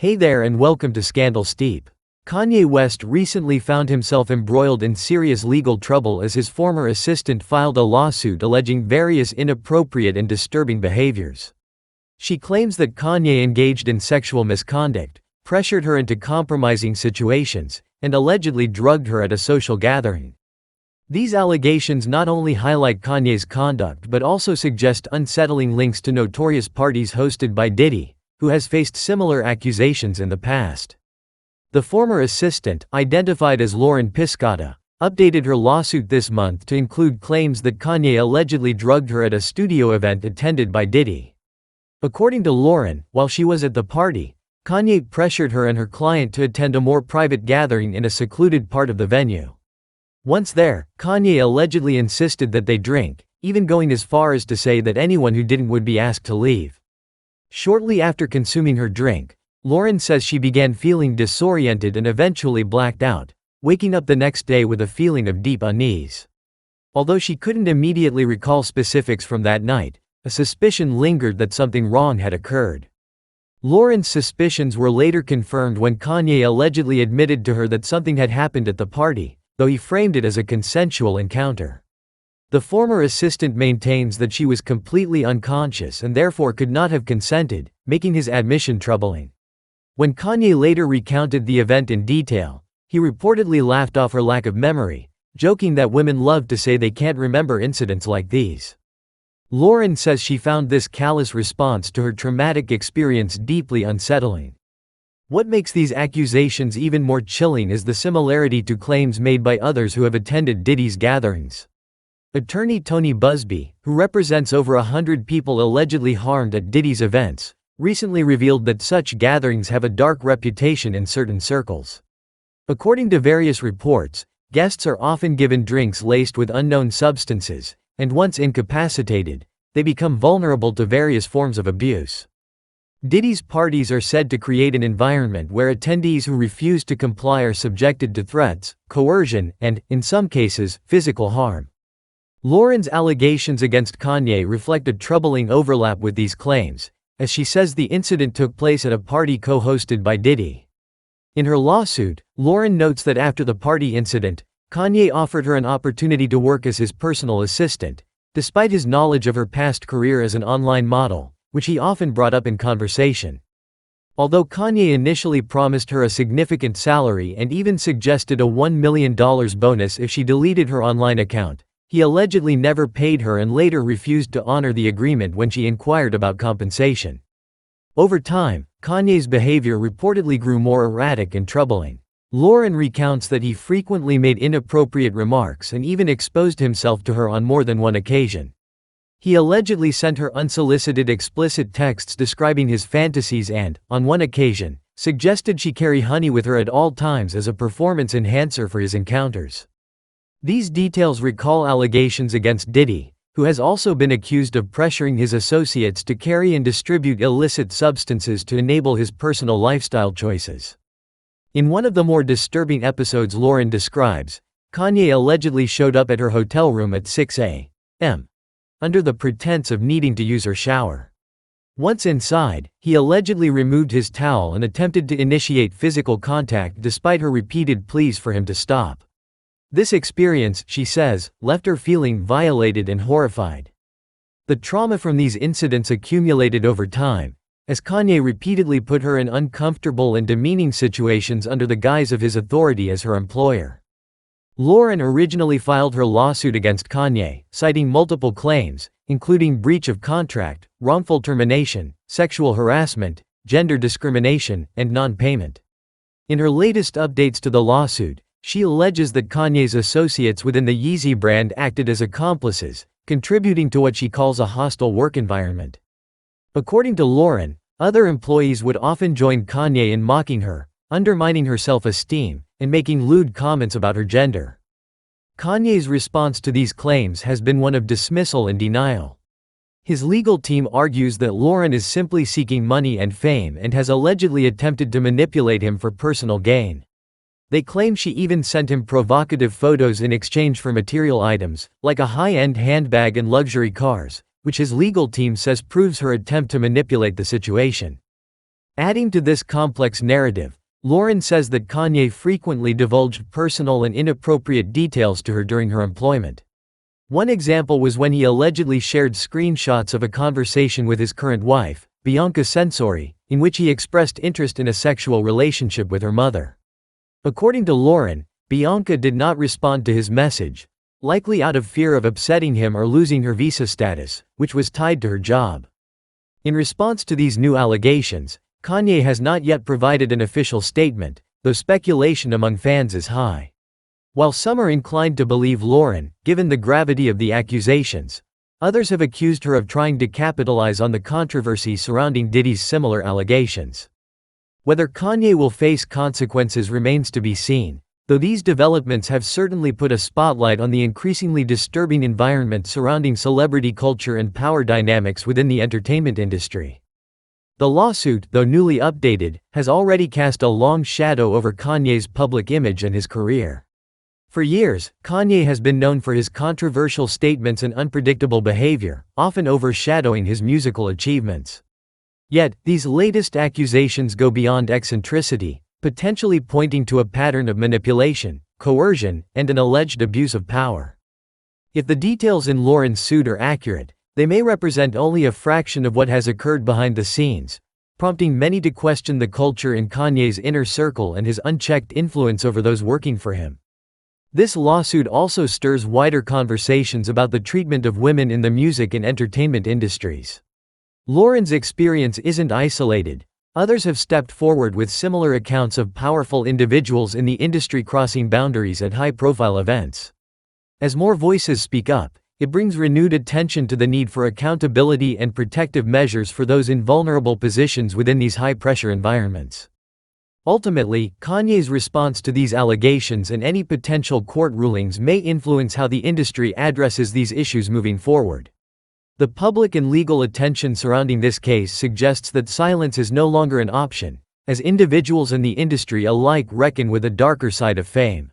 Hey there and welcome to Scandal Steep. Kanye West recently found himself embroiled in serious legal trouble as his former assistant filed a lawsuit alleging various inappropriate and disturbing behaviors. She claims that Kanye engaged in sexual misconduct, pressured her into compromising situations, and allegedly drugged her at a social gathering. These allegations not only highlight Kanye's conduct but also suggest unsettling links to notorious parties hosted by Diddy, who has faced similar accusations in the past. The former assistant, identified as Lauren Piscata, updated her lawsuit this month to include claims that Kanye allegedly drugged her at a studio event attended by Diddy. According to Lauren, while she was at the party, Kanye pressured her and her client to attend a more private gathering in a secluded part of the venue. Once there, Kanye allegedly insisted that they drink, even going as far as to say that anyone who didn't would be asked to leave. Shortly after consuming her drink, Lauren says she began feeling disoriented and eventually blacked out, waking up the next day with a feeling of deep unease. Although she couldn't immediately recall specifics from that night, a suspicion lingered that something wrong had occurred. Lauren's suspicions were later confirmed when Kanye allegedly admitted to her that something had happened at the party, though he framed it as a consensual encounter. The former assistant maintains that she was completely unconscious and therefore could not have consented, making his admission troubling. When Kanye later recounted the event in detail, he reportedly laughed off her lack of memory, joking that women love to say they can't remember incidents like these. Lauren says she found this callous response to her traumatic experience deeply unsettling. What makes these accusations even more chilling is the similarity to claims made by others who have attended Diddy's gatherings. Attorney Tony Busby, who represents over 100 people allegedly harmed at Diddy's events, recently revealed that such gatherings have a dark reputation in certain circles. According to various reports, guests are often given drinks laced with unknown substances, and once incapacitated, they become vulnerable to various forms of abuse. Diddy's parties are said to create an environment where attendees who refuse to comply are subjected to threats, coercion, and, in some cases, physical harm. Lauren's allegations against Kanye reflect a troubling overlap with these claims, as she says the incident took place at a party co-hosted by Diddy. In her lawsuit, Lauren notes that after the party incident, Kanye offered her an opportunity to work as his personal assistant, despite his knowledge of her past career as an online model, which he often brought up in conversation. Although Kanye initially promised her a significant salary and even suggested a $1 million bonus if she deleted her online account, he allegedly never paid her and later refused to honor the agreement when she inquired about compensation. Over time, Kanye's behavior reportedly grew more erratic and troubling. Lauren recounts that he frequently made inappropriate remarks and even exposed himself to her on more than one occasion. He allegedly sent her unsolicited explicit texts describing his fantasies and, on one occasion, suggested she carry honey with her at all times as a performance enhancer for his encounters. These details recall allegations against Diddy, who has also been accused of pressuring his associates to carry and distribute illicit substances to enable his personal lifestyle choices. In one of the more disturbing episodes Lauren describes, Kanye allegedly showed up at her hotel room at 6 a.m. under the pretense of needing to use her shower. Once inside, he allegedly removed his towel and attempted to initiate physical contact despite her repeated pleas for him to stop. This experience, she says, left her feeling violated and horrified. The trauma from these incidents accumulated over time, as Kanye repeatedly put her in uncomfortable and demeaning situations under the guise of his authority as her employer. Lauren originally filed her lawsuit against Kanye, citing multiple claims, including breach of contract, wrongful termination, sexual harassment, gender discrimination, and non-payment. In her latest updates to the lawsuit, she alleges that Kanye's associates within the Yeezy brand acted as accomplices, contributing to what she calls a hostile work environment. According to Lauren, other employees would often join Kanye in mocking her, undermining her self-esteem, and making lewd comments about her gender. Kanye's response to these claims has been one of dismissal and denial. His legal team argues that Lauren is simply seeking money and fame and has allegedly attempted to manipulate him for personal gain. They claim she even sent him provocative photos in exchange for material items, like a high-end handbag and luxury cars, which his legal team says proves her attempt to manipulate the situation. Adding to this complex narrative, Lauren says that Kanye frequently divulged personal and inappropriate details to her during her employment. One example was when he allegedly shared screenshots of a conversation with his current wife, Bianca Censori, in which he expressed interest in a sexual relationship with her mother. According to Lauren, Bianca did not respond to his message, likely out of fear of upsetting him or losing her visa status, which was tied to her job. In response to these new allegations, Kanye has not yet provided an official statement, though speculation among fans is high. While some are inclined to believe Lauren, given the gravity of the accusations, others have accused her of trying to capitalize on the controversy surrounding Diddy's similar allegations. Whether Kanye will face consequences remains to be seen, though these developments have certainly put a spotlight on the increasingly disturbing environment surrounding celebrity culture and power dynamics within the entertainment industry. The lawsuit, though newly updated, has already cast a long shadow over Kanye's public image and his career. For years, Kanye has been known for his controversial statements and unpredictable behavior, often overshadowing his musical achievements. Yet, these latest accusations go beyond eccentricity, potentially pointing to a pattern of manipulation, coercion, and an alleged abuse of power. If the details in Lauren's suit are accurate, they may represent only a fraction of what has occurred behind the scenes, prompting many to question the culture in Kanye's inner circle and his unchecked influence over those working for him. This lawsuit also stirs wider conversations about the treatment of women in the music and entertainment industries. Lauren's experience isn't isolated. Others have stepped forward with similar accounts of powerful individuals in the industry crossing boundaries at high-profile events. As more voices speak up, it brings renewed attention to the need for accountability and protective measures for those in vulnerable positions within these high-pressure environments. Ultimately, Kanye's response to these allegations and any potential court rulings may influence how the industry addresses these issues moving forward. The public and legal attention surrounding this case suggests that silence is no longer an option, as individuals and the industry alike reckon with the darker side of fame.